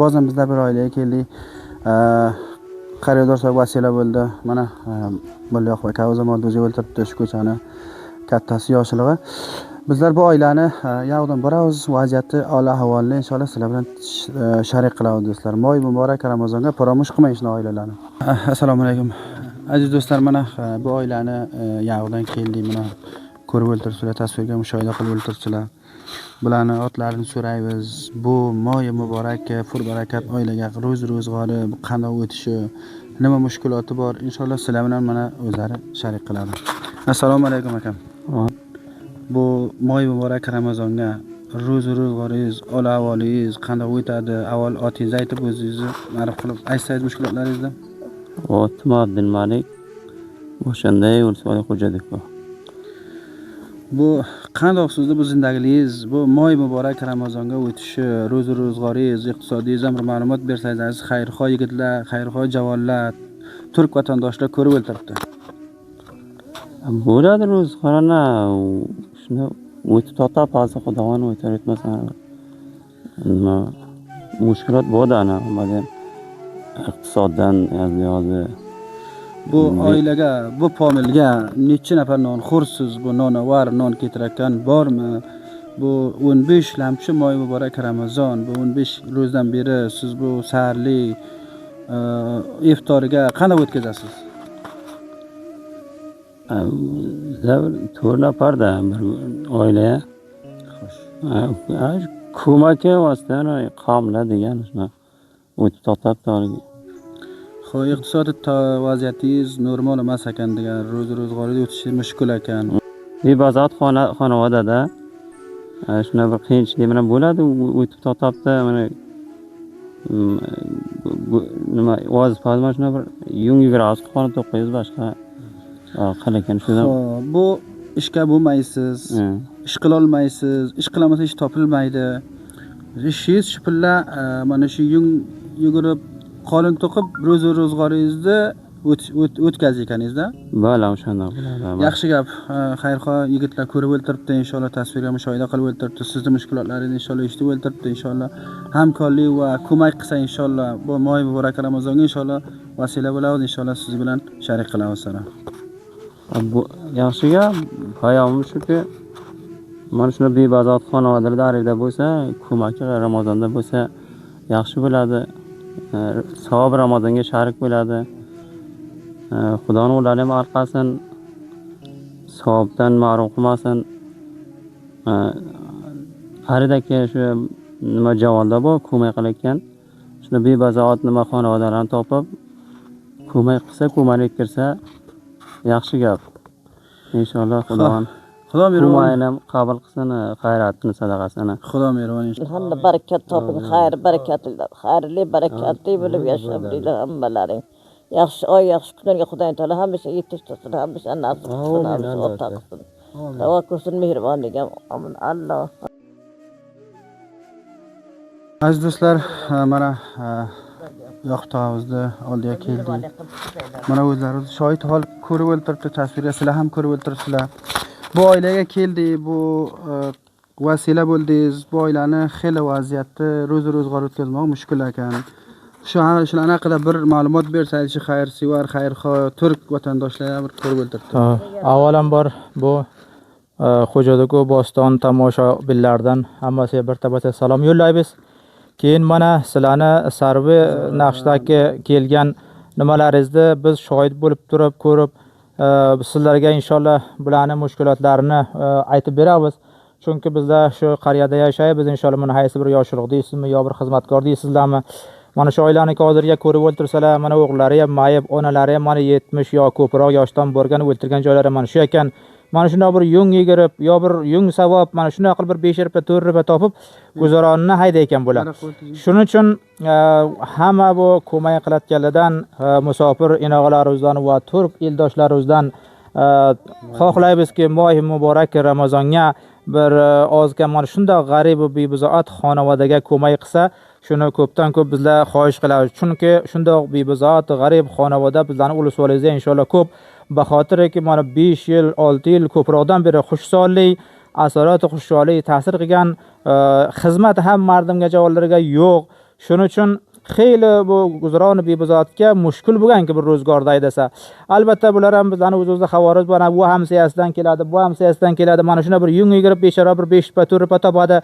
ba'zan bizlar bir oilaga keldik. Xaridor so'rab vasila bo'ldi. Mana Mulla yo'q va Kavzamonda o'zi o'ltiribdi shu ko'chani kattasi yoshlig'i. Bizlar bu oilani yoqdan birimiz vaziyati ahvolni inshaalloh sizlar bilan sharik qilamiz do'stlar. Moy muborak Ramazonga paramush qilmang shuni oilalarni. Assalomu alaykum. Aziz do'stlar, mana bu oilani yoqdan keldik. Mana ko'rib o'ltirsizlar, tasvirga mushohada qilib o'ltirsizlar. Bularni otlarini so'raymiz. Bu moy muborak, pul barakat oilaga ro'zg'ori qanday o'tishi, nima mushkuloti bor, inshaalloh sizlar bilan mana o'zlari sharik qiladi. Assalomu alaykum akam. Bu moy muborak Ramazonga ro'zg'oringiz, ahvolingiz qanday o'tadi? Avval otingizni aytib, o'zingizni ma'rif qilib aytsangiz mushkulotlaringizni. Otmoddin Malik. O'shanday O'lsvoy xo'jalik bor. Bu qanday sizda bu zindagiligingiz, bu moy muborak Ramazonga o'tishi, ro'zg'oringiz, iqtisodingiz ham ma'lumot bersangiz aziz xayrixoh yigitlar, xayrixoh javonlar, turk vatandoshlar ko'rib o'ltiribdi. Bo'ladi ro'zg'orona shuni o'tib totib hozir xudoning o'tar etmasa nima mushkulot bo'ladi ana iqtisoddan yo'zi. Bu oilaga, bu familga necha nafar nonxo'rsiz? Bu nonavar, non ketirayotgan bormi? Bu 15 lamchi moy muborak Ramazon, bu 15 ro'zdan beri siz bu saharlik iftoriga qanday o'tkazasiz? To'rt nafarda bir oila. Xo'sh. Ko'makka vositani qomla degan shuna o'tib totib torgi. Xo'sh, iqtisodiy vaziyatingiz normal emas ekan degan, ro'zg'orida o'tishi mushkul ekan. Bebazot xonavada shuna bir qiyinchilik bilan bo'ladi, o'tib totibda mana nima vazifasi mana shuna bir yugurasiz xona to'qiysiz boshqa qalakan shundan. Bu ishga bo'lmaysiz, ish qila olmaysiz, ish qilamasa ish topilmaydi. Ishingiz shu pullar mana shu yugurib qolin to'qib ro'zg'oringizni o'tkazayotganingizda. Bala o'shanda bo'ladi. Yaxshi gap. Xayrixoh yigitlar ko'rib o'ltiribdi, inshaalloh tasvirga mushohada qilib o'ltiribdi. Sizning mushkulotlaringizni inshaalloh eshitib o'ltiribdi, inshaalloh hamkorlik va ko'mak qilsa inshaalloh bu moy muborak Ramazonga inshaalloh vasila bo'lamiz, inshaalloh siz bilan sharik qilamiz sana. Bu yaxshi gap. Hayotim shuki mana shuna bebazot xonavadalarda arida bo'lsa, ko'mak Ramazonda bo'lsa yaxshi bo'ladi. Savob Ramazonga sharik bo'ladi. Xudoning ularni ham arqasin, savobdan mahrum qilmasin. Aridagi shu nima javonda bor, ko'mak qilayotgan. Shuni bebazot nima xonavadalarni topib, ko'mak qilsa, ko'malik kirsa yaxshi gap. Inshaalloh Xudo mehribon qabul qilsin xayratini, sadaqasini. Xudo mehribon. Hamda barakat toping, xayrli barakatli bo'lib yashaydilar hammalaring. Yaxshi oy, yaxshi kunlarga Xudo taolo hamisha yetishtirsin, hamisha nasib qilsin, hamisha ota qilsin. Davo qilsin mehribonligiga. Amin. Alloh. Aziz do'stlar, mana yoqtog'imizni oldiga keldik. Mana o'zlaringiz shohid hol ko'rib o'ltiribdi, tasvirga sizlar ham ko'rib o'ltiribsizlar. Bu oilaga keldik, bu vasila bo'ldingiz. Bu oilani xil vaziyati ro'zg'or o'tkazmoq mushkul ekan. Shular haqida bir ma'lumot bersangiz, xayrsevar, xayrixoh turk vatandoshlar bir ko'rib o'ltiribdi. Avvalambor bu xo'jaliku Boston tomoshabinlardan hammasiga bir tabata salom yo'llaymiz. Keyin mana sizlarni sarvi naqshdagi kelgan nimalaringizni biz shohid bo'lib turib ko'rib sizlarga inshaalloh bularning mushkulotlarini aytib beramiz. Chunki bizlar shu qaryada yashaymiz, inshaalloh mana qaysi bir yoshliq deysizmi yo bir xizmatkor deysizlarmi? Mana shu oilani hozirga ko'rib o'ltirsalar, mana o'g'illari ham mayib, onalari ham mana 70 yo ko'proq yoshdan bo'lgan o'ltirgan joylari mana shu ekan. Mana shunday bir yung yigirib yo bir yung savob mana shunday qilib bir 5 rupiya 4 rupiya topib guzaronni haydayotgan bo'ladi. Shuning uchun hamma bu ko'mak qilayotganlardan musofir inog'alarimizdan va turk eldoshlarimizdan xohlaymizki moy muborak Ramazonga bir ozgan mana shunday g'arib va bebuzat xonavadaga ko'mak qilsa, shuni ko'pdan ko'p bizlar xohish qilamiz. Chunki shunday bebuzat g'arib xonavada bizlarning ulusvoligimizda inshaalloh ko'p bahotirki mana 5 yil 6 yil ko'proqdan beri xushsollik asorat xushsollik ta'sir qilgan xizmat ham mardimga javonlarga yo'q. Shuning uchun xeyli bu guzuron bebizotga mushkul bo'lganki bir ro'zgorda aydasa. Albatta bular ham bizlarni o'z-o'zida xavorid bor. Bu hamsiyasidan keladi, bu hamsiyasidan keladi. Mana shuna bir yung yigirib beshara bir 5 pa 4 pa topadi.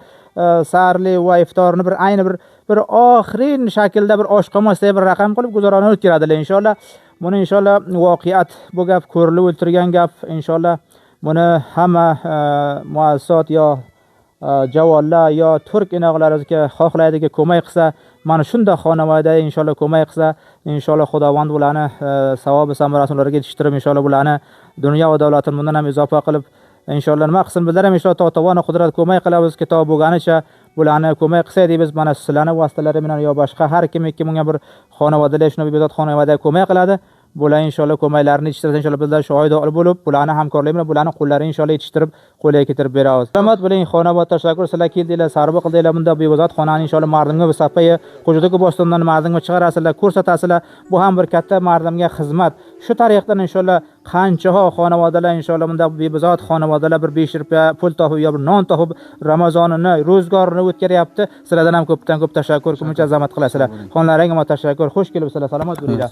Sarli va iftorni bir ayni bir oxirin shaklda bir oshqomasday bir raqam qilib guzaronni o'tkazadilar inshaalloh. Buni inshaalloh voqeat bu gap ko'rilib o'tirgan gap. Inshaalloh buni hamma muassasat yo javonlar yo turk inoqlariga xohlaydiki ko'mak qilsa, mana shunda xonavada inshaalloh ko'mak qilsa, inshaalloh Xudovand bularni savobi samarasini ularga yetishtirib, inshaalloh bularni dunyo va davlatini bundan ham izofa qilib, inshaalloh nima qilsin bizlar ham inshaalloh totavona qudrat ko'mak qilamiz. Kitob bo'lganicha bularni ko'mak qilsaydik biz mana sizlarning vositalari bilan yo boshqa har kimki bunga bir xonavadalar shuna bezot xonavada ko'mak qiladi. Bular inshaalloh ko'maklarini yetishtirsa inshaalloh bizlar shohidor bo'lib, bularni hamkorlik bilan bularni qo'llarini inshaalloh yetishtirib qo'lga keltirib beramiz. Rahmat bilan xonobod tashakkur sizlar keldinglar, sarbi qildinglar bunda bevozot xonani inshaalloh mardimga bir safaga Qo'jadagi Bostondan mardimga chiqarasizlar, ko'rsatasizlar. Bu ham bir katta mardimga xizmat. Shu tariqdan inshaalloh qanchaho xonavodalar inshaalloh bunda bevozot xonavodalar bir 5 rupiya pul topib yo bir non topib Ramazonini, ro'zgorini o'tkaryapti. Sizlardan ham ko'pdan ko'p tashakkur, ko'p azamat qilasizlar. Xonlaringizga tashakkur. Xush kelibsizlar, salomat bo'linglar.